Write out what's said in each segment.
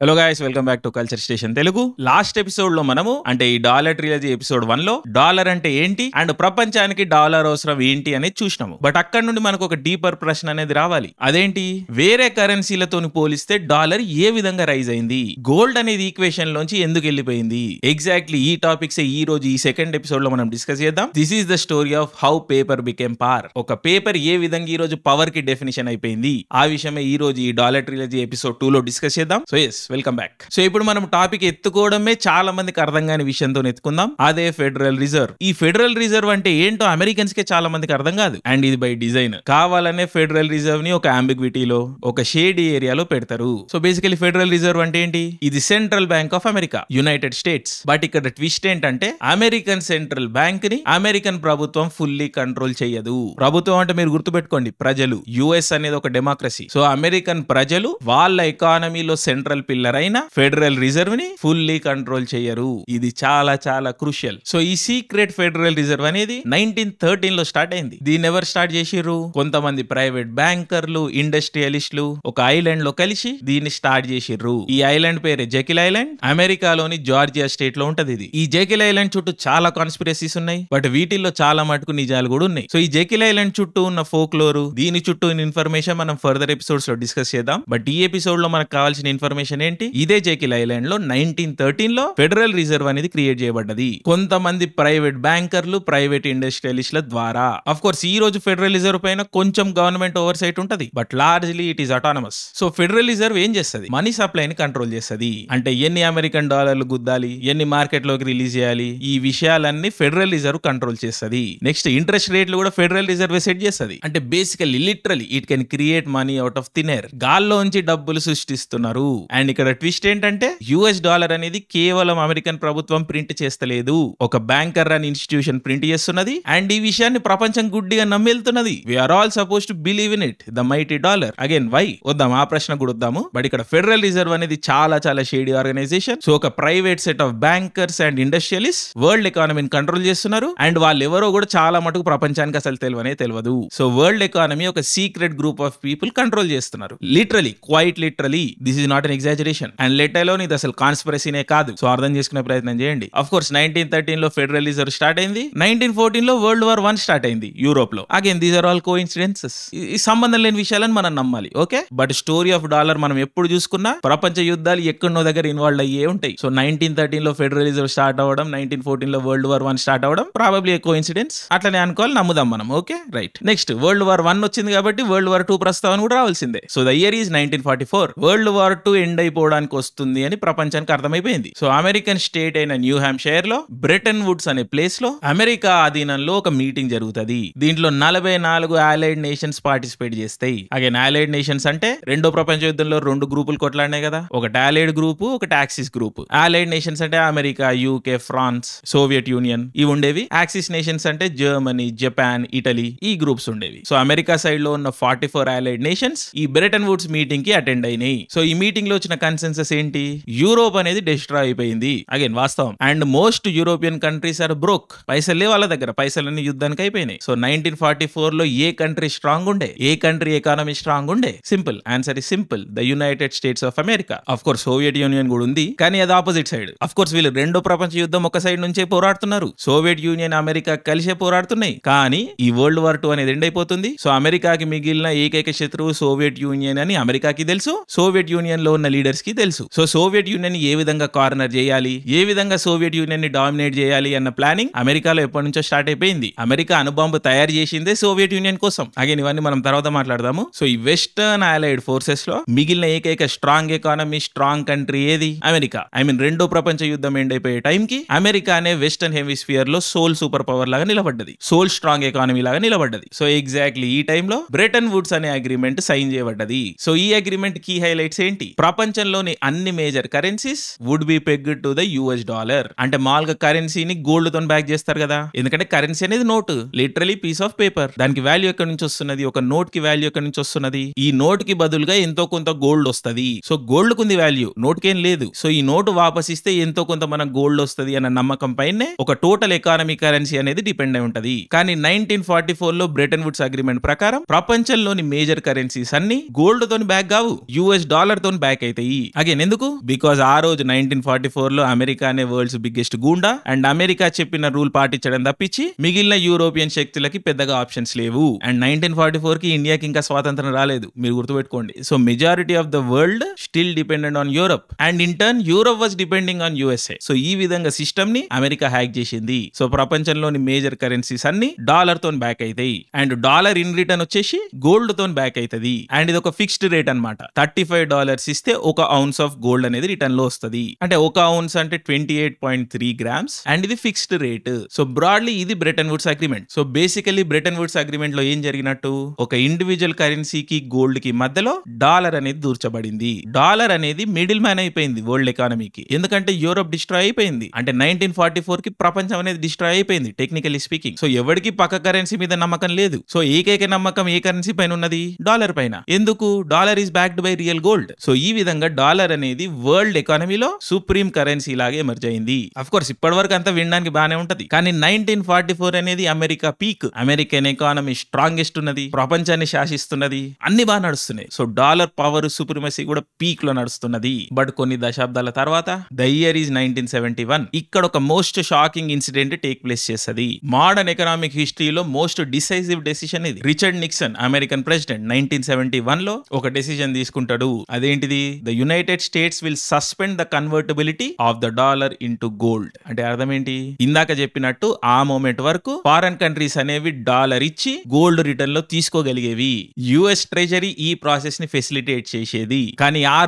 Hello guys, welcome back to culture station Telugu. Last episode లో మనము అంటే ఈ డాలర్ ట్రిలజీ ఎపిసోడ్ 1 లో డాలర్ అంటే ఏంటి అండ్ ప్రపంచానికి డాలర్ అవసరం ఏంటి అనేది చూసినాము. బట్ అక్కడ నుండి మనకు ఒక డీపర్ ప్రశ్న అనేది రావాలి. అదేంటి, వేరే కరెన్సీలతో పోలిస్తే డాలర్ ఏ విధంగా రైజ్ అయింది, గోల్డ్ అనేది ఈక్వేషన్ లోంచి ఎందుకు వెళ్ళిపోయింది, ఎగ్జాక్ట్లీ ఈ టాపిక్స్ ఈ రోజు ఈ సెకండ్ ఎపిసోడ్ లో మనం డిస్కస్ చేద్దాం. This is the story of how paper became power. ఒక పేపర్ ఏ విధంగా ఈ రోజు పవర్ కి డెఫినేషన్ అయిపోయింది, ఆ విషయమే ఈ రోజు ఈ డాలర్ ట్రిలజీ ఎపిసోడ్ 2 లో డిస్కస్ చేద్దాం. So yes, welcome back. So ఇప్పుడు మనం టాపిక్ ఎత్తుకోవడమే చాలా మందికి అర్థం కాని విషయంతో ఎత్తుకుందాం. అదే ఫెడరల్ రిజర్వ్. ఈ ఫెడరల్ రిజర్వ్ అంటే ఏంటో అమెరికన్స్ కే చాలా మందికి అర్థం కాదు. అండ్ ఇది బై డిజైన్. కావాలనే ఫెడరల్ రిజర్వ్ ని ఒక అంబిగ్విటీలో, ఒక షేడీ ఏరియాలో పెడతారు. సో బేసికలీ ఫెడరల్ రిజర్వ్ అంటే ఏంటి, ఇది central bank of America, United states. But ఇక్కడ ట్విస్ట్ ఏంటంటే అమెరికన్ సెంట్రల్ బ్యాంక్ ని అమెరికన్ ప్రభుత్వం ఫుల్లీ కంట్రోల్ చేయదు. ప్రభుత్వం అంటే మీరు గుర్తుపెట్టుకోండి, ప్రజలు. యుఎస్ అనేది ఒక డెమోక్రసీ. సో అమెరికన్ ప్రజలు వాళ్ళ ఎకానమీలో సెంట్రల్ పిల్లర్ అయిన ఫెడరల్ రిజర్వ్ ని ఫుల్లీ కంట్రోల్ చేయరు. ఇది చాలా చాలా క్రూషియల్. సో ఈ సీక్రెట్ ఫెడరల్ రిజర్వ్ అనేది 1913 లో స్టార్ట్ అయింది. దీన్ని ఎవరు స్టార్ట్ చేసిర్రు, కొంతమంది ప్రైవేట్ బ్యాంకర్లు, ఇండస్ట్రియలిస్టులు ఒక ఐలాండ్ లో కలిసి దీన్ని స్టార్ట్ చేసిర్రు. ఈ ఐలాండ్ పేరే జెకిల్ ఐలాండ్. అమెరికాలోని జార్జియా స్టేట్ లో ఉంటది ఇది. ఈ జెకిల్ ఐలాండ్ చుట్టూ చాలా కాన్స్పిరసీస్ ఉన్నాయి, బట్ వీటిల్లో చాలా మటుకు నిజాలు కూడా ఉన్నాయి. సో ఈ జెకిల్ ఐలాండ్ చుట్టూ ఉన్న ఫోక్లోరు, దీని చుట్టూ ఇన్ఫర్మేషన్ మనం ఫర్దర్ ఎపిసోడ్స్ లో డిస్కస్ చేద్దాం. బట్ ఈ ఎపిసోడ్ లో మనకు కావాల్సిన ఇన్ఫర్మేషన్ ఏంటి, ఇదే జెకిల్ ఐలాండ్ లో 1913 లో ఫెడరల్ రిజర్వ్ అనేది క్రియేట్ చేయబడ్డది కొంతమంది ప్రైవేట్ బ్యాంకర్లు, ప్రైవేట్ ఇండస్ట్రియలిస్టుల ద్వారా. ఆఫ్ కోర్స్ ఈ రోజు ఫెడరల్ రిజర్వ్ పైన కొంచెం గవర్నమెంట్ ఓవర్ సైట్ ఉంటది, but largely it is autonomous. So federal reserve ఏం చేస్తుంది, మనీ సప్లై ని కంట్రోల్ చేస్తుంది. అంటే ఎన్ని అమెరికన్ డాలర్లు గుద్దాలి, ఎన్ని మార్కెట్ లోకి రిలీజ్ చేయాలి, ఈ విషయాలన్నీ ఫెడరల్ రిజర్వ్ కంట్రోల్ చేస్తుంది. నెక్స్ట్ ఇంట్రెస్ట్ రేట్లు కూడా ఫెడరల్ రిజర్వ్ సెట్ చేస్తుంది. అంటే basically literally it can create money out of thin air. గాల్లోంచి డబ్బులు సృష్టిస్తున్నారు. అండ్ ఇక్కడ ట్విస్ట్ ఏంటంటే యుఎస్ డాలర్ అనేది కేవలం అమెరికన్ ప్రభుత్వం ప్రింట్ చేస్తలేదు, ఒక బ్యాంకర్ అని ఇన్స్టిట్యూషన్ ప్రింట్ చేస్తున్నది. అండ్ ఈ విషయాన్ని ప్రపంచం గుడ్డిగా నమ్మెళ్తున్నది. We are all suppose to believe in it, the mighty dollar. Again why వద్దాం, ఆ ప్రశ్న కూడా వద్దాము. బట్ ఇక్కడ ఫెడరల్ రిజర్వ్ అనేది చాలా చాలా షేడీ ఆర్గనైజేషన్. సో ఒక private set of bankers and industrialist world ఎకానమీని కంట్రోల్ చేస్తున్నారు. అండ్ వాళ్ళు ఎవరో కూడా చాలా మటుకు ప్రపంచానికి అసలు తెలియదు. సో వరల్డ్ ఎకానమీ ఒక secret group of people control చేస్తున్నారు. Literally, quite literally, this is not an exaggeration. And let alone ఇది అసలు కాన్స్పిరసీనే కాదు. సో అర్థం చేసుకునే ప్రయత్నం చేయండి. ఆఫ్ కోర్స్ 1913 లో ఫెడరల్ రిజర్వ్ స్టార్ట్ అయింది. 1914 లో వరల్డ్ వార్ 1 స్టార్ట్ అయింది యూరోప్ లో. Again these are all coincidences. ఈ సంబంధం లేని విషయాలను మనం నమ్మాలి, okay. But story of dollar మనం ఎప్పుడు చూసుకున్నా ప్రపంచ యుద్ధాలు ఎక్కడో దగ్గర ఇన్వాల్వ్ అయ్యే ఉంటాయి. సో 1913 లో ఫెడరల్ రిజర్వ్ స్టార్ట్ అవ్వడం, 1914 లో వరల్డ్ వార్ 1 స్టార్ట్ అవ్వడం ప్రాబబ్లీ ఏ కోఇన్సిడెన్స్. అట్లనే అనుకోవాలి, నమ్ముదాం మనం, okay right. Next world war 1 వచ్చింది కాబట్టి వరల్డ్ వార్ 2 ప్రస్తావన కూడా రావాల్సిందే. So the year is 1944. World war 2 end అయిపోవడానికి వస్తుంది అని ప్రపంచానికి అర్థమైపోయింది. సో అమెరికన్ స్టేట్ అయిన న్యూ హ్యాంప్షైర్ లో బ్రెటన్ వుడ్స్ అనే ప్లేస్ లో అమెరికా ఆధీనంలో ఒక మీటింగ్ జరుగుతుంది. దీంట్లో 44 allied నేషన్స్ పార్టిసిపేట్ చేస్తాయి. అగైన్ allied నేషన్స్ అంటే రెండో ప్రపంచ యుద్ధంలో 2 గ్రూపులు కొట్లాడినాయి కదా, ఒకటి allied గ్రూప్, ఒకటి యాక్సిస్ గ్రూప్. allied నేషన్స్ అంటే America, UK, France, Soviet Union ఇవి ఉండేవి. యాక్సిస్ నేషన్స్ అంటే జర్మనీ, జపాన్, ఇటలీ ఈ గ్రూప్స్ ఉండేవి. సో అమెరికా సైడ్ లో ఉన్న 44 allied నేషన్స్ ఈ బ్రెటన్ వుడ్స్ మీటింగ్ కి అటెండ్ అయినాయి. సో ఈ మీటింగ్ లో వచ్చిన కన్సెన్సస్ ఏంటి, యూరోప్ అనేది డిస్ట్రాయ్ అయిపోయింది. అగైన్ వాస్తవం. And most European countries are broke. పైసలే వాళ్ళ దగ్గర, పైసలన్నీ యుద్ధానికి అయిపోయినాయి. సో 1944 లో ఏ కంట్రీ స్ట్రాంగ్ ఉండే, ఏ కంట్రీ ఎకానమీ స్ట్రాంగ్ ఉండే? Simple answer is simple, the United states of America. Of course Soviet union కూడా ఉంది, కానీ అది ఆపోజిట్ సైడ్. ఆఫ్ కోర్స్ వీళ్ళు రెండో ప్రపంచ యుద్ధం ఒక సైడ్ నుంచే పోరాడుతున్నారు. సోవియట్ యూనియన్, అమెరికా కలిసే పోరాడుతున్నాయి. కానీ ఈ వరల్డ్ వార్ 2 అనేది ఎండ్ అయిపోతుంది. సో అమెరికాకి మిగిలిన ఏకైక శత్రువు సోవియట్ యూనియన్ అని అమెరికాకి తెలుసు, సోవియట్ యూనియన్ లో ఉన్న లీడర్స్ కి తెలుసు. సో సోవియట్ యూనియన్ ఏ విధంగా కార్నర్ చేయాలి, ఏ విధంగా సోవియట్ యూనియన్ ని డామినేట్ చేయాలి అన్న ప్లానింగ్ అమెరికాలో ఎప్పటి నుంచో స్టార్ట్ అయిపోయింది. అమెరికా అణుబాంబు తయారు చేసిందే సోవియట్ యూనియన్ కోసం. అగైన్ ఇవన్నీ మనం తర్వాత మాట్లాడదాము. సో ఈ వెస్టర్న్ allied ఫోర్సెస్ లో మిగిలిన ఏకైక స్ట్రాంగ్ ఎకానమీ, స్ట్రాంగ్ కంట్రీ ఏది? అమెరికా. రెండో ప్రపంచ యుద్ధం ఎండ్ అయిపోయే టైం కి అమెరికా అనే వెస్టర్న్ హెమిస్ఫియర్ లో సోల్ సూపర్ పవర్ లాగా నిలబడ్డది, సోల్ స్ట్రాంగ్ ఎకానమీ లాగా నిలబడ్డది. సో ఎగ్జాక్ట్లీ ఈ టైంలో బ్రెటన్ వుడ్స్ అనే అగ్రిమెంట్ సైన్ చేయబడ్డది. సో ఈ అగ్రిమెంట్ కీ హైలైట్స్ ఏంటి, ప్రపంచంలోని అన్ని major currencies would be pegged to the US dollar. అంటే మాల్గా కరెన్సీని గోల్డ్ తో బ్యాక్ చేస్తారు కదా, ఎందుకంటే కరెన్సీ అనేది note, literally piece of paper. దానికి వాల్యూ ఎక్కడి నుంచి వస్తున్నది, ఒక నోట్ కి వాల్యూ ఎక్కడి నుంచి వస్తున్నది, ఈ నోట్ కి బదులుగా ఎంతో కొంత గోల్డ్ వస్తది. సో గోల్డ్ కుంది వాల్యూ, నోట్ కేం లేదు. సో ఈ నోటు వాపస్ ఇస్తే ఎంతో కొంత మనకు గోల్డ్ వస్తది అన్న నమ్మకం పైనే ఒక టోటల్ ఎకానమీ కరెన్సీ అనేది డిపెండ్ అయి ఉంటది. కానీ 1944 లో బ్రెటన్ వుడ్స్ అగ్రిమెంట్ ప్రకారం ప్రపంచంలోని మేజర్ కరెన్సీస్ అన్ని గోల్డ్ తోని బ్యాక్ కావు, యుఎస్ డాలర్ తోని బ్యాక్ అయితే అయిపోయాయి. అగైన్ ఎందుకు? బికాజ్ ఆ రోజు 1944 లో అమెరికానే world's biggest goonda and America చెప్పిన రూల్ పాటించడం తప్పించి మిగిలిన యూరోపియన్ శక్తులకి పెద్దగా ఆప్షన్స్ లేవు. అండ్ 1944 కి ఇండియాకి ఇంకా స్వాతంత్రం రాలేదు, మీరు గుర్తుపెట్టుకోండి. So majority of the world still dependent on Europe and in turn Europe was depending on USA. So ఈ విధంగా సిస్టమ్ ని అమెరికా హ్యాక్ చేసింది. సో ప్రపంచంలోని మేజర్ కరెన్సీస్ అన్ని డాలర్ తో బ్యాక్ అవుతాయి అండ్ డాలర్ ఇన్ రిటర్న్ వచ్చేసి గోల్డ్ తో బ్యాక్ అవుతుంది. అండ్ ఇది ఒక ఫిక్స్డ్ రేట్ అనమాట. $35 ఇస్తే ఒక ఔన్స్ ఆఫ్ గోల్డ్ అనేది రిటర్న్ లో వస్తుంది. అంటే ఒక ఔన్స్ అంటే 28.3 grams అండ్ ఇది ఫిక్స్డ్ రేట్. సో బ్రాడ్లీ ఇది Bretton Woods agreement. So basically Bretton Woods agreement లో ఏం జరిగినట్టు, ఒక ఇండివిజువల్ కరెన్సీకి గోల్డ్ కి మధ్యలో డాలర్ అనేది దూర్చబడింది. డాలర్ అనేది మిడిల్ మ్యాన్ అయిపోయింది వరల్డ్ ఎకానమీకి. ఎందుకంటే యూరోప్ డిస్ట్రాయ్ అయిపోయింది. అంటే 1944 కి ప్రపంచం అనేది డిస్ట్రాయ్ అయిపోయింది టెక్నికలీ స్పీకింగ్. సో ఎవరికి పక్క కరెన్సీ మీద నమ్మకం లేదు. సో ఏకైక నమ్మకం ఏ కరెన్సీ పైన ఉన్నది? డాలర్ పైన. ఎందుకు? Dollar is backed by real gold. So ఈ విధంగా డాలర్ అనేది వరల్డ్ ఎకానమీలో సుప్రీం కరెన్సీ లాగే ఎమర్జ్ అయింది. అఫ్ కోర్స్ ఇప్పటి వరకు అంతా వినడానికి బానే ఉంటది, కానీ 1944 అనేది America peak. American economy strongest ఉన్నది, ప్రపంచాన్ని శాసిస్తున్నది, అన్ని బాగా నడుస్తున్నాయి. సో డాలర్ పవర్ సుప్రీమసీ కూడా పీక్ లో నడుస్తున్నది. బట్ కొన్ని దశాబ్దాల తర్వాత ద ఇయర్ ఈజ్ 1971. ఇక్కడ ఒక most shocking incident take place చేస్తుంది. మోడర్న్ ఎకనామిక్ హిస్టరీలో మోస్ట్ డిసైసివ్ డెసిషన్ ఇది. రిచర్డ్ నిక్సన్ అమెరికన్ ప్రెసిడెంట్ 1971 లో ఒక డెసిషన్ తీసుకుంటాడు. అదేంటిది? The United states will suspend the convertibility of the dollar into gold. అంటే అర్థం ఏంటి? ఇందాక చెప్పినట్టు ఆ మూమెంట్ వరకు ఫారెన్ కంట్రీస్ అనేవి డాలర్ ఇచ్చి గోల్డ్ రిటర్న్ లో తీసుకోగలిగేవి. యుఎస్ ట్రెజరీ ఈ ప్రాసెస్ ని ఫెసిలిటేట్ చేసేది. కానీ ఆ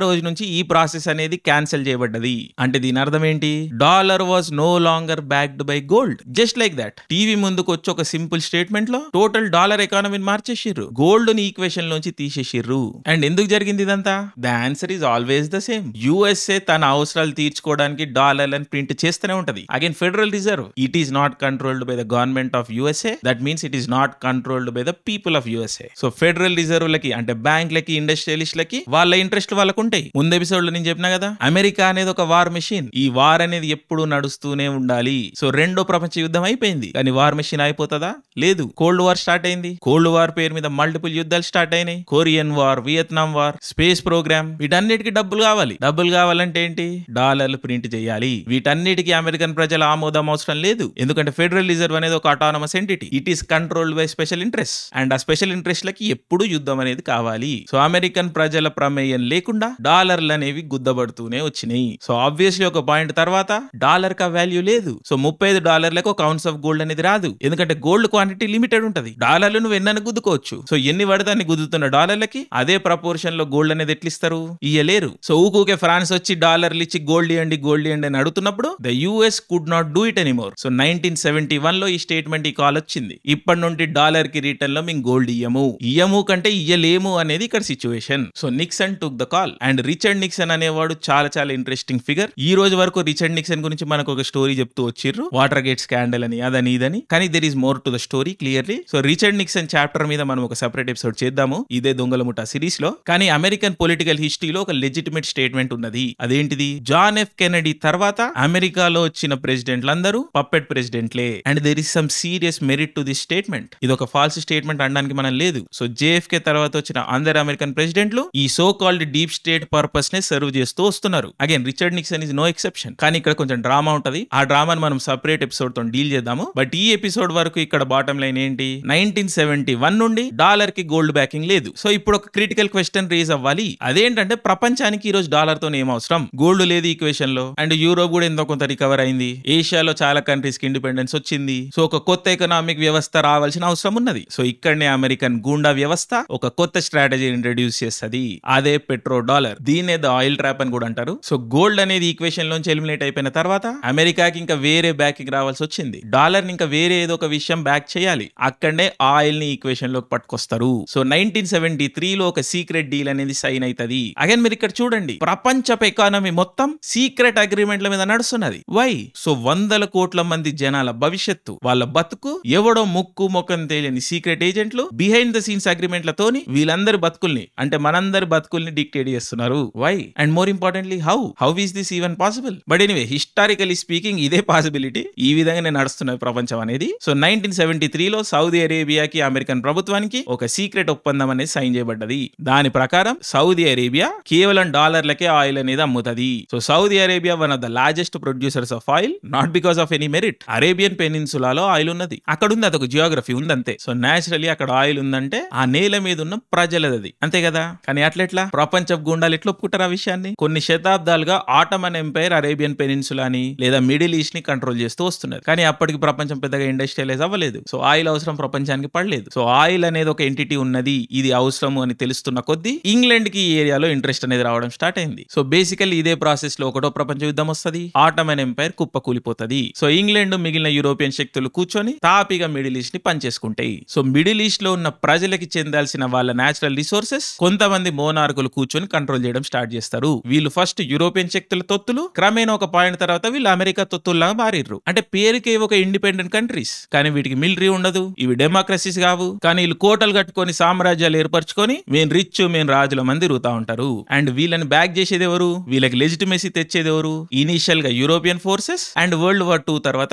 రోజు నుంచి ఈ ప్రాసెస్ అనేది క్యాన్సిల్ చేయబడ్డది. అంటే దీని అర్థం ఏంటి? Dollar was no longer backed by gold. Just like that. TV ముందుకు వచ్చి ఒక సింపుల్ స్టేట్మెంట్ లో టోటల్ డాలర్ ఎకానమీని మార్చేసిర్రు, గోల్డ్ ని ఈక్వేషన్ లోంచి తీసేసిర్రు. అండ్ ఎందుకు జరిగింది ఇదంతా? The answer is always the same. USA తన అవసరాలు తీర్చుకోవడానికి డాలర్లను ప్రింట్ చేస్తూనే ఉంటది. Again Federal Reserve, it is not controlled by the government of USA. That means it is not controlled by the people of USA. So federal reserve లకి అంటే బ్యాంక్లకి, ఇండస్ట్రియలిస్ట్లకి వాళ్ళ interest వాళ్ళకు ఉంటాయి. ముందు ఎపిసోడ్ లో నేను చెప్పినా కదా, అమెరికా అనేది ఒక వార్ మెషిన్. ఈ వార్ అనేది ఎప్పుడు నడుస్తూనే ఉండాలి. సో రెండో ప్రపంచ యుద్ధం అయిపోయింది, కానీ వార్ మెషిన్ అయిపోతుందా? లేదు. కోల్డ్ వార్ స్టార్ట్ అయింది. కోల్డ్ వార్ పేరు మీద మల్టిపుల్ యుద్ధాలు స్టార్ట్ అయినాయి. Korean war, Vietnam war, space program, వీటన్నిటికీ డబ్బులు కావాలి. డబ్బులు కావాలంటే ఏంటి? డాలర్లు ప్రింట్ చేయాలి. వీటన్నిటికీ అమెరికన్ ప్రజల ఆమోదం అవసరం లేదు. ఎందుకంటే ఫెడరల్ రిజర్వ్ అనేది ఒక autonomous entity. It is controlled by special interest and ఆ స్పెషల్ ఇంట్రెస్ట్ లకి ఎప్పుడు యుద్ధం అనేది కావాలి. సో అమెరికన్ ప్రజల ప్రమేయం లేకుండా డాలర్లు అనేవి గుద్దబడుతూనే వచ్చినాయి. సో ఆబ్వియస్లీ ఒక పాయింట్ తర్వాత డాలర్ కా వాల్యూ లేదు. సో $35 ఒక ఔన్స్ ఆఫ్ గోల్డ్ అనేది రాదు. ఎందుకంటే గోల్డ్ క్వాంటిటీ లిమిటెడ్ ఉంటది. డాలర్లు నువ్వు ఎన్నని గుద్దుకోవచ్చు. సో ఎన్ని పడతాన్ని గుద్దుతున్న డాలర్లకి అదే ప్రపోర్షన్ లో గోల్డ్ అనేది ఎట్లిస్తారు? ఇయ్యలేరు. సో ఊకే ఫ్రాన్స్ వచ్చి డాలర్లు ఇచ్చి గోల్డ్ ఇవ్వండి అని అడుగుతున్నప్పుడు the US could not do it anymore. So 1971 లో ఈ స్టేట్మెంట్, ఈ కాల్ వచ్చింది. ఇప్పటి నుండి డాలర్ కి రిటర్న్ లో మేము గోల్డ్ ఇయ్యము కంటే ఇయ్యలేము అనేది ఇక్కడ situation. So Nixon took the call. And Richard Nixon అనేవాడు చాలా చాలా ఇంట్రెస్టింగ్ ఫిగర్. ఈ రోజు వరకు రిచర్డ్ నిక్సన్ గురించి మనకు ఒక స్టోరీ చెప్తూ వచ్చిర్రు, వాటర్ గేట్ స్కాండల్ అని, అదని ఇదని. కానీ there is more to the story clearly. So Richard Nixon chapter మీద మనం ఒక సెపరేట్ ఎపిసోడ్ చేద్దాము ఇదే దొంగల ముఠా సిరీస్ లో. కానీ అమెరికన్ పొలిటికల్ హిస్టరీలో ఒక లెజిటిమేట్ స్టేట్మెంట్ ఉన్నది. అదేంటిది? జాన్ ఎఫ్ కెనడీ తర్వాత అమెరికాలో వచ్చిన ప్రెసిడెంట్లందరూ పప్పెట్ ప్రెసిడెంట్లే. And there is some serious merit to this statement. ఇది ఒక ఫాల్స్ స్టేట్మెంట్ అనడానికి మనం లేదు. సో జేఎఫ్కే తర్వాత వచ్చిన అందరు అమెరికన్ ప్రెసిడెంట్లు ఈ so called deep state purpose నే సర్వ్ చేస్తూ వస్తున్నారు. Again Richard Nixon is no exception. కానీ ఇక్కడ కొంచెం డ్రామా ఉంటది. ఆ డ్రామాని మనం సెపరేట్ ఎపిసోడ్ తో డీల్ చేద్దాము. బట్ ఈ ఎపిసోడ్ వరకు ఇక్కడ బాటమ్ లైన్ ఏంటి? 1971 నుండి డాలర్ కి గోల్డ్ బ్యాకింగ్ లేదు. సో ఇప్పుడు ఒక క్రిటికల్ క్వశ్చన్ రేజ్ అవ్వాలి. అదేంటంటే ప్రపంచానికి ఈ రోజు డాలర్ తో ఏం అవసరం? గోల్డ్ లేదు ఈక్వేషన్ లో. అండ్ యూరోప్ కూడా ఎంతో కొంత రికవర్ అయింది. ఏషియాలో చాలా కంట్రీస్ కి ఇండిపెండెన్స్ వచ్చింది. సో ఒక కొత్త ఎకనామిక్ వ్యవస్థ రావాల్సిన అవసరం ఉన్నది. సో ఇక్కడనే అమెరికన్ గూండా వ్యవస్థ ఒక కొత్త స్ట్రాటజీ ఇంట్రడ్యూస్ చేస్తుంది. అదే పెట్రో డాలర్. దీనే ద ఆయిల్ ట్రాప్ అని కూడా అంటారు. సో గోల్డ్ అనేది ఈక్వేషన్ లోంచి ఎలిమినేట్ అయిపోయిన తర్వాత అమెరికాకి ఇంకా వేరే బ్యాకింగ్ రావాల్సి వచ్చింది. డాలర్ ని ఇంకా వేరే ఏదో ఒక విషయం బ్యాక్ చేయాలి. అక్కడనే ఆయిల్ ని ఈక్వేషన్ లోకి పట్టుకొస్తారు. సో 1973 లో ఒక సీక్రెట్ డీల్ అనేది సైన్ అవుతుంది. అగైన్ మీరు ఇక్కడ చూడండి, ప్రపంచపు ఎకానమీ మొత్తం సీక్రెట్ అగ్రిమెంట్ల మీద నడుస్తున్నది. వై? సో 100 కోట్ల మంది జనాల భవిష్యత్తు, వాళ్ళ బతుకు ఎవడో ముక్కు ముఖం తెలియని సీక్రెట్ ఏజెంట్లు బిహైండ్ ద సీన్స్ అగ్రిమెంట్లతోని వీళ్ళందరి బతుకుల్ని, అంటే మనందరి బతుకుల్ని డిక్టేట్ చేస్తున్నారు. Why? And more importantly how is this even possible? But anyway, historically speaking ఇదే పాసిబిలిటీ. ఈ విధంగానే నడుస్తున్న ప్రపంచం అనేది. సో 1973 లో సౌదీ అరేబియాకి అమెరికన్ ప్రభుత్వానికి ఒక సీక్రెట్ ఒప్పందం అనేది సైన్ చేయబడ్డది. దాని ప్రకారం సౌదీ అరేబియా కేవలం డాలర్లకే ఆయిల్ అనేది అమ్ముతుంది. So Saudi Arabia one of the largest producers of oil, not because of any merit. Arabian పెనిన్సులాలో ఆయిల్ ఉన్నది, అక్కడ ఉంది, అదొక జియోగ్రఫీ ఉంది అంతే. సో నేచురల్లీ అక్కడ ఆయిల్ ఉందంటే ఆ నేల మీద ఉన్న ప్రజలది, అంతే కదా. కానీ అట్లెట్లా ప్రపంచ గుండాలు ఎట్లా ఒప్పుకుంటారు ఆ విషయాన్ని? కొన్ని శతాబ్దాలుగా ఆటమన్ ఎంపైర్ అరేబియన్ పెనిన్సులాని లేదా మిడిల్ ఈస్ట్ ని కంట్రోల్ చేస్తూ వస్తున్నారు. కానీ అప్పటికి ప్రపంచం పెద్దగా ఇండస్ట్రియలైజ్ అవ్వలేదు. సో ఆయిల్ అవసరం ప్రపంచానికి పడలేదు. సో ఆయిల్ అనేది ఒక ఎంటిటీ ఉన్నది, ఇది అవసరము అని తెలుస్తున్న కొద్దీ ఇంగ్లాండ్ కి ఈ ఏరియాలో ఇంట్రెస్ట్ అనేది రావడం స్టార్ట్ అయింది. సో బేసికల్లీ ఇదే ప్రాసెస్ లో ఒకటో ప్రపంచ యుద్ధం వస్తుంది, ఆటమన్ ఎంపైర్ కుప్పకూలిపోతుంది. సో ఇంగ్లాండ్ మిగిలిన యూరోపియన్ శక్తులు కూర్చొని తాపిగా మిడిల్ ఈస్ట్ ని పనిచేసుకుంటాయి. సో మిడిల్ ఈస్ట్ లో ఉన్న ప్రజలకి చెందాల్సిన వాళ్ళ నేచురల్ రిసోర్సెస్ కొంతమంది మోనార్కులు కూర్చొని కంట్రోల్ చేయడం స్టార్ట్ చేస్తారు. వీళ్ళు ఫస్ట్ యూరోపియన్ శక్తుల తొత్తులు, క్రమేణా ఒక పాయింట్ తర్వాత వీళ్ళు అమెరికా తొత్తుల్లాగా మారిర్రు. అంటే పేరుకే ఒక ఇండిపెండెంట్ కంట్రీస్, కానీ వీటికి మిలిటరీ ఉండదు, ఇవి డెమోక్రసీస్ కావు. కానీ వీళ్ళు కోటలు కట్టుకొని సామ్రాజ్యాలు ఏర్పరచుకొని మేము రిచ్ మేము రాజుల మంది తిరుగుతా ఉంటారు. అండ్ వీళ్ళని బ్యాక్ చేసేది ఎవరు? వీళ్ళకి లెజిటిమసీ తెచ్చేది ఎవరు? ఇనిషియల్ గా European forces and world war 2 తర్వాత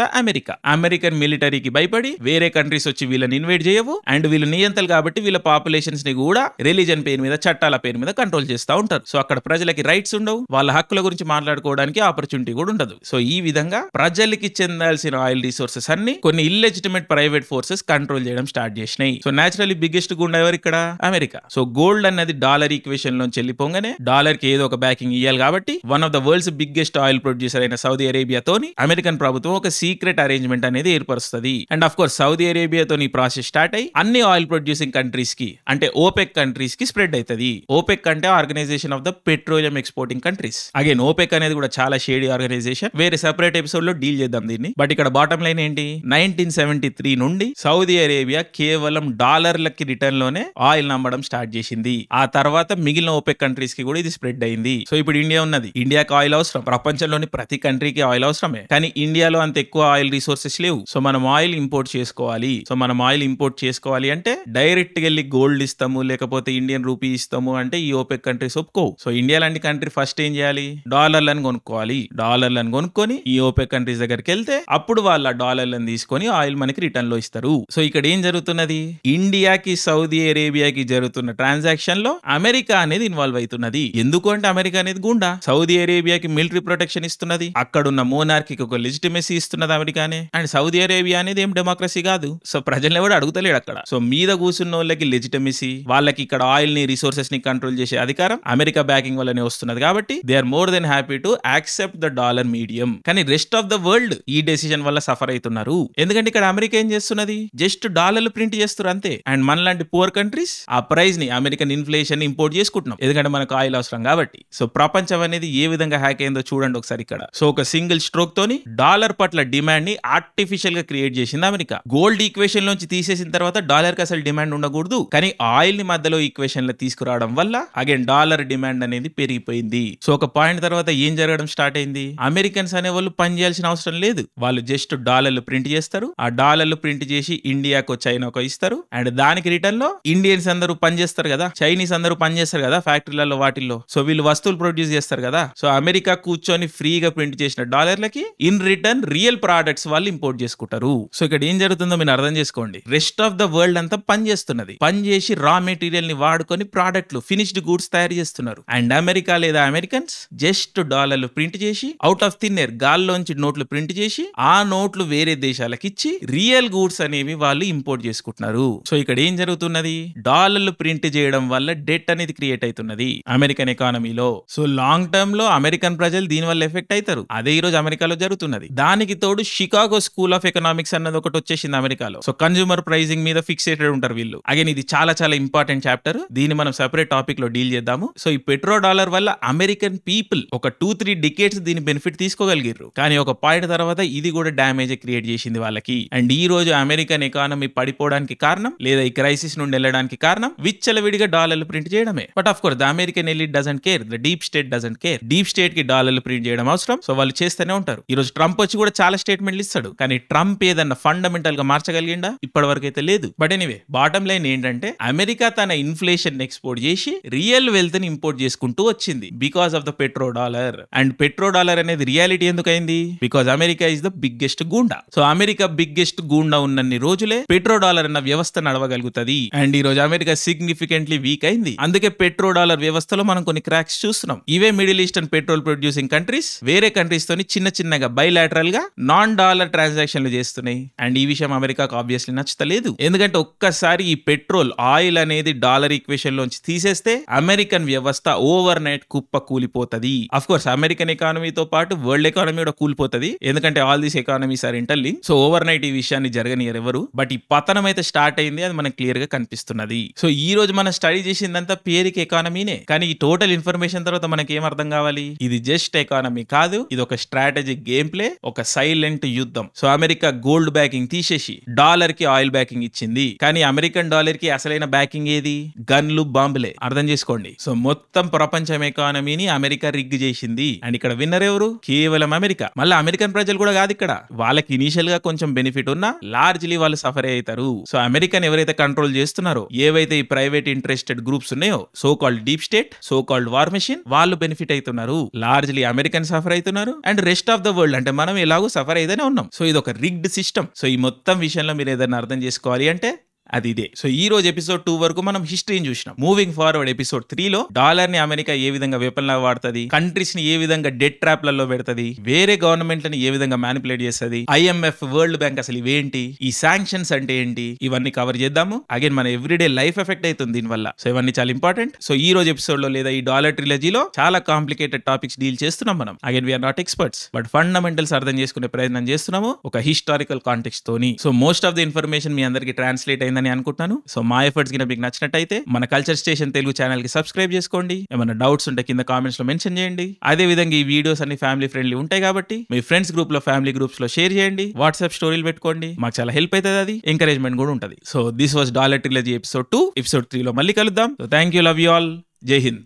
అమెరికన్ మిలిటరీకి భయపడి వేరే కంట్రీస్ వచ్చి వీళ్ళని ఇన్వైట్ చేయవు. అండ్ వీళ్ళు నియంతలు కాబట్టి వీళ్ళ పాపులేషన్స్ ని కూడా రిలీజన్ పేరు మీద, చట్టాల పేరు మీద కంట్రోల్ చేస్తూ ఉంటారు. సో అక్కడ ప్రజలకి రైట్స్ ఉండవు, వాళ్ళ హక్కుల గురించి మాట్లాడుకోవడానికి ఆపర్చునిటీ కూడా ఉండదు. సో ఈ విధంగా ప్రజలకి చెందాల్సిన ఆయిల్ రిసోర్సెస్ అన్ని కొన్ని ఇల్లెజిటిమేట్ ప్రైవేట్ ఫోర్సెస్ కంట్రోల్ చేయడం స్టార్ట్ చేసినాయి. సో నేచురల్లీ బిగ్గెస్ట్ గుండా ఎవరు ఇక్కడ? అమెరికా. సో గోల్డ్ అన్నది డాలర్ ఈక్వేషన్ లోంచి వెళ్ళిపోగానే డాలర్ కి ఏదో ఒక బ్యాకింగ్ ఇవ్వాలి కాబట్టి one of the world's biggest oil producer అయిన సౌదీ అరేబియాతోని అమెరికన్ ప్రభుత్వం ఒక సీక్రెట్ అరేంజ్మెంట్ అనేది ఏర్పరుస్తుంది. అండ్ ఆఫ్ కోర్స్ సౌదీ అరేబియాతో ఈ ప్రాసెస్ స్టార్ట్ అయ్యి అన్ని ఆయిల్ ప్రొడ్యూసింగ్ కంట్రీస్ కి, అంటే ఓపెక్ కంట్రీస్ కి స్ప్రెడ్ అవుతుంది. ఓపెక్ అంటే organization of the petroleum exporting countries. Again OPEC అనేది కూడా చాలా షేడీ ఆర్గనైజేషన్, వేరే సెపరేట్ ఎపిసోడ్ లో డీల్ చేద్దాం దీన్ని. బట్ ఇక్కడ బాటమ్ లైన్ ఏంటి? 1973 నుండి సౌదీ అరేబియా కేవలం డాలర్లకి రిటర్న్ లోనే ఆయిల్ నమ్మడం స్టార్ట్ చేసింది. ఆ తర్వాత మిగిలిన ఓపెక్ కంట్రీస్ కి కూడా ఇది స్ప్రెడ్ అయింది. సో ఇప్పుడు ఇండియా ఉన్నది, ఇండియాకి ఆయిల్ అవసరం, ప్రపంచంలోని ప్రతి కంట్రీకి ఆయిల్ అవసరమే. కానీ ఇండియాలో అంత ఎక్కువ ఆయిల్ రిసోర్సెస్ లేవు. సో మనం ఆయిల్ ఇంపోర్ట్ చేసుకోవాలి. సో మనం ఆయిల్ ఇంపోర్ట్ చేసుకోవాలి అంటే డైరెక్ట్ గా వెళ్ళి గోల్డ్ ఇస్తాము, లేకపోతే ఇండియన్ రూపీ ఇస్తాము అంటే ఈ ఓపెక్ కంట్రీస్ ఒప్పుకోవు. సో ఇండియా లాంటి కంట్రీ ఫస్ట్ ఏం చేయాలి? డాలర్లను కొనుక్కోవాలి. డాలర్లను కొనుక్కొని ఈ ఓపెక్ కంట్రీస్ దగ్గరికి వెళ్తే అప్పుడు వాళ్ళ డాలర్లను తీసుకొని ఆయిల్ మనకి రిటర్న్ లో ఇస్తారు. సో ఇక్కడ ఏం జరుగుతున్నది? ఇండియాకి సౌదీ అరేబియాకి జరుగుతున్న ట్రాన్సాక్షన్ లో అమెరికా అనేది ఇన్వాల్వ్ అవుతున్నది. ఎందుకు అంటే అమెరికా అనేది గుండా, సౌదీ అరేబియాకి మిలిటరీ ప్రొటెక్షన్ ఇస్తున్నది, అక్కడున్న మోనార్కి ఒక లెజిటిమసీ ఇస్తున్నది అమెరికానే. అండ్ సౌదీ అరేబియా అనేది ఏం డెమోక్రసీ కాదు. సో ప్రజల్ని ఎవరు అడుగుతలేడు అక్కడ. సో మీద కూర్చున్న వాళ్ళకి లెజిటిమసీ, వాళ్ళకి ఇక్కడ ఆయిల్ ని రిసోర్సెస్ ని కంట్రోల్ చేసే అధికారం అమెరికా బ్యాకింగ్ వల్లనే వస్తున్నది. కాబట్టి they are more than happy to accept the dollar medium. కానీ రెస్ట్ ఆఫ్ ద వరల్డ్ ఈ డెసిషన్ వల్ల సఫర్ అవుతున్నారు. ఎందుకంటే ఇక్కడ అమెరికా ఏం చేస్తున్నది? జస్ట్ డాలర్లు ప్రింట్ చేస్తారు అంతే. అండ్ మనలాంటి పూర్ కంట్రీస్ ఆ ప్రైస్ ని, అమెరికన్ ఇన్ఫ్లేషన్ ఇంపోర్ట్ చేసుకుంటున్నాం, ఎందుకంటే మనకు ఆయిల్ అవసరం కాబట్టి. సో ప్రపంచం అనేది ఏ విధంగా హ్యాక్ అయిందో చూడండి ఒకసారి ఇక్కడ. సో ఒక సింగిల్ స్ట్రోక్ తోని డాలర్ పట్ల డిమాండ్ ని ఆర్టిఫిషియల్ గా క్రియేట్ చేసింది అమెరికా. గోల్డ్ ఈక్వేషన్ లోంచి తీసేసిన తర్వాత డాలర్ కి అసలు డిమాండ్ ఉండకూడదు, కానీ ఆయిల్ ని మధ్యలో ఈక్వేషన్ లో తీసుకురావడం వల్ల అగైన్ డాలర్ డిమాండ్ అనేది పెరిగిపోయింది. సో ఒక పాయింట్ తర్వాత ఏం జరగడం స్టార్ట్ అయింది? అమెరికన్స్ అనే వాళ్ళు పని చేయాల్సిన అవసరం లేదు, వాళ్ళు జస్ట్ డాలర్లు ప్రింట్ చేస్తారు. ఆ డాలర్లు ప్రింట్ చేసి ఇండియాకో చైనాకో ఇస్తారు. అండ్ దానికి రిటర్న్ లో ఇండియన్స్ అందరూ పని చేస్తారు కదా, చైనీస్ అందరూ పని చేస్తారు కదా ఫ్యాక్టరీలలో వాటిల్లో. సో వీళ్ళు వస్తువులు ప్రొడ్యూస్ చేస్తారు కదా. సో అమెరికా కూర్చొని ఫ్రీగా ప్రింట్ చేసిన డాలర్లకి ఇన్ రిటర్న్ రియల్ ప్రొడక్ట్స్ వాళ్ళు ఇంపోర్ట్ చేసుకుంటారు. సో ఇక్కడ ఏం జరుగుతుందో మీరు అర్థం చేసుకోండి. రెస్ట్ ఆఫ్ ద వరల్డ్ అంతా పని చేస్తున్నది, పని చేసి రా మెటీరియల్ ని వాడుకొని ప్రోడక్ట్లు, ఫినిష్డ్ గూడ్స్ తయారు చేస్తున్నారు. అండ్ అమెరికా లేదా అమెరికన్స్ జస్ట్ డాలర్లు ప్రింట్ చేసి అవుట్ ఆఫ్ థిన్ ఎయిర్ గాల్లోంచి నోట్లు ప్రింట్ చేసి ఆ నోట్లు వేరే దేశాలకు ఇచ్చి రియల్ గూడ్స్ అనేవి వాళ్ళు ఇంపోర్ట్ చేసుకుంటున్నారు. సో ఇక్కడ ఏం జరుగుతున్నది? డాలర్లు ప్రింట్ చేయడం వల్ల డెట్ అనేది క్రియేట్ అవుతున్నది అమెరికన్ ఎకానమీలో. సో లాంగ్ టర్మ్ లో అమెరికన్ ప్రజలు దీని వల్ల ఎఫెక్ట్ అవుతారు. అదే ఈ రోజు అమెరికాలో జరుగుతున్నది. దానికి తోడు షికాగో స్కూల్ ఆఫ్ ఎకనామిక్స్ అన్నది ఒకటి వచ్చేసింది అమెరికాలో. సో కన్స్యూమర్ ప్రైజింగ్ మీద ఫిక్సేటెడ్ ఉంటారు వీళ్ళు. అగైన్ ఇది చాలా చాలా ఇంపార్టెంట్ చాప్టర్, దీన్ని మనం సెపరేట్ టాపిక్ లో డీల్ చేద్దాము. సో ఈ పెట్రో డాలర్ వల్ల అమెరికన్ పీపుల్ ఒక 2-3 డికేట్స్ దీని బెనిఫిట్ తీసుకోగలిగారు. కానీ ఒక పాయింట్ తర్వాత ఇది కూడా డ్యామేజ్ క్రియేట్ చేసింది వాళ్ళకి. అండ్ ఈ రోజు అమెరికన్ ఎకానమీ పడిపోవడానికి కారణం, లేదా ఈ క్రైసిస్ నుండి వెళ్ళడానికి కారణం విచ్చలవిడిగా డాలర్లు ప్రింట్ చేయడమే. But of course the American elite doesn't care, the deep state doesn't care. Deep state కి డాలర్లు ప్రింట్ చేయడం అవసరం, సో వాళ్ళు చేస్తూనే ఉంటారు. ఈ రోజు ట్రంప్ వచ్చి కూడా చాలా స్టేట్మెంట్లు ఇస్తాడు, కానీ ట్రంప్ ఏదన్నా ఫండమెంటల్ గా మార్చగలిగిందా? ఇప్పటి వరకు అయితే లేదు. బట్ ఎనీవే బాటమ్ లైన్ ఏంటంటే అమెరికా తన ఇన్ఫ్లేషన్ ఎక్స్పోర్ట్ చేసి రియల్ వెల్త్ ని ఇంపోర్ట్ చేసుకుంటూ వచ్చింది because of the petrodollar. And petrodollar అనేది రియాలిటీ ఎందుకైంది? Because America is the biggest goonda. So America biggest goonda ఉన్నన్ని రోజులే పెట్రో డాలర్ అన్న వ్యవస్థ నడవగలుగుతుంది. అండ్ ఈ రోజు అమెరికా సిగ్నిఫికెంట్లీ వీక్ అయింది. అందుకే పెట్రో డాలర్ వ్యవస్థలో మనం కొన్ని క్రాక్స్ చూస్తున్నాం. ఇవే middle eastern petrol producing countries వేరే కంట్రీస్ తోని చిన్నగా బైలాటరల్ గా నాన్ డాలర్ ట్రాన్సాక్షన్లు చేస్తున్నాయి. అండ్ ఈ విషయం అమెరికాకు ఆబ్వియస్లీ నచ్చలేదు. ఎందుకంటే ఒక్కసారి ఈ పెట్రోల్ ఆయిల్ అనేది డాలర్ ఈక్వేషన్ లోంచి తీసేస్తే అమెరికన్ వ్యవస్థ ఓవర్ నైట్ కుప్ప కూలిపోతది. అఫ్ కోర్స్ అమెరికన్ ఎకానమీతో పాటు వరల్డ్ ఎకానమీ కూడా కూలిపోతది. ఎందుకంటే all these economies are interlinked. So overnight ఈ విషయాన్ని జరగనియరు ఎవరు. బట్ ఈ పతనం అయితే స్టార్ట్ అయింది, అది మనకు క్లియర్ గా కనిపిస్తున్నది. సో ఈ రోజు మనం స్టడీ చేసిందంతా పేరుకి ఎకానమీనే, కానీ ఈ టోటల్ ఇన్ఫర్మేషన్ తర్వాత మనకి ఏం అర్థం కావాలి? ఇది జస్ట్ ఎకానమీ కాదు, ఇది ఒక స్ట్రాటజిక్ గేమ్ ప్లే, ఒక సైలెంట్ యుద్ధం. సో అమెరికా గోల్డ్ బ్యాకింగ్ తీసేసి డాలర్ కి ఆయిల్ బ్యాకింగ్ ఇచ్చింది. కానీ అమెరికన్ డాలర్ కి అసలైన బ్యాకింగ్ ఏది? గన్లు, బాంబులే. అర్థం చేసుకోండి. సో మొత్తం ప్రపంచం ఎకానమీని అమెరికా రిగ్ చేసింది. అండ్ ఇక్కడ విన్నర్ ఎవరు? కేవలం అమెరికా. మళ్ళీ అమెరికన్ ప్రజలు కూడా కాదు ఇక్కడ. వాళ్ళకి ఇనిషియల్ గా కొంచెం బెనిఫిట్ ఉన్నా లార్జ్లీ వాళ్ళు సఫర్ అవుతారు. సో అమెరికన్ ఎవరైతే కంట్రోల్ చేస్తున్నారో, ఏవైతే ఈ ప్రైవేట్ ఇంట్రెస్టెడ్ గ్రూప్స్ ఉన్నాయో, so called deep state, so called war machine, వాళ్ళు బెనిఫిట్ అవుతున్నారు. లార్జ్లీ అమెరికన్ సఫర్ అవుతున్నారు. And rest of the world అంటే మనం ఎలాగో సఫర్ అయితేనే ఉన్నాం. సో ఇది ఒక రిగ్డ్ సిస్టమ్. సో ఈ మొత్తం విషయంలో మీరు ఏదైనా అర్థం చేసుకోవాలి అంటే అది ఇదే. సో ఈ రోజు ఎపిసోడ్ 2 వరకు మనం హిస్టరీని చూసినాం. మూవింగ్ ఫార్వర్డ్ ఎపిసోడ్ 3 లో డాలర్ ని అమెరికా ఏ విధంగా వెపన్ లా వాడుతుంది, కంట్రీస్ ని ఏ విధంగా డెట్ ట్రాప్ లలో పెడుతుంది, వేరే గవర్నమెంట్ ని ఏ విధంగా మ్యానిపులేట్ చేస్తుంది, IMF, వరల్డ్ బ్యాంక్ అసలు ఇవేంటి, ఈ శాంక్షన్స్ అంటే ఏంటి, ఇవన్నీ కవర్ చేద్దాము. అగైన్ మన ఎవ్రీడే లైఫ్ ఎఫెక్ట్ అవుతుంది దీనివల్ల. సో ఇవన్నీ చాలా ఇంపార్టెంట్. సో ఈ రోజు ఎపిసోడ్ లో లేదా ఈ డాలర్ ట్రిలజీలో చాలా కాంప్లికేటెడ్ టాపిక్స్ డీల్ చేస్తున్నాం మనం. Again we are not experts, but fundamentals అర్థం చేసుకునే ప్రయత్నం చేస్తున్నాము ఒక హిస్టారికల్ కాంటెక్స్ట్ తోని. So most of the information మీ అందరికి ట్రాన్స్లేట్ అయిందని అనుకుంటున్నాను. సో మా ఎఫర్ట్స్ కింద మీకు నచ్చినట్టయితే మన కల్చర్ స్టేషన్ తెలుగు ఛానల్ కి సబ్స్క్రైబ్ చేసుకోండి. ఏమైనా డౌట్స్ ఉంటే కింద కామెంట్స్ లో మెన్షన్ చేయండి. అదే విధంగా ఈ వీడియోస్ అన్ని ఫ్యామిలీ ఫ్రెండ్లీ ఉంటాయి కాబట్టి మీ ఫ్రెండ్స్ గ్రూప్ లో, ఫ్యామిలీ గ్రూప్స్ లో షేర్ చేయండి. వాట్సాప్ స్టోరీలు పెట్టుకోండి, మాకు చాలా హెల్ప్ అవుతుంది. అది ఎంకరేజ్మెంట్ కూడా ఉంటుంది. So this was dollar trilogy episode 2. Episode 3 లో మళ్ళీ కలుద్దాం. So thank you, love you all. జై హింద్.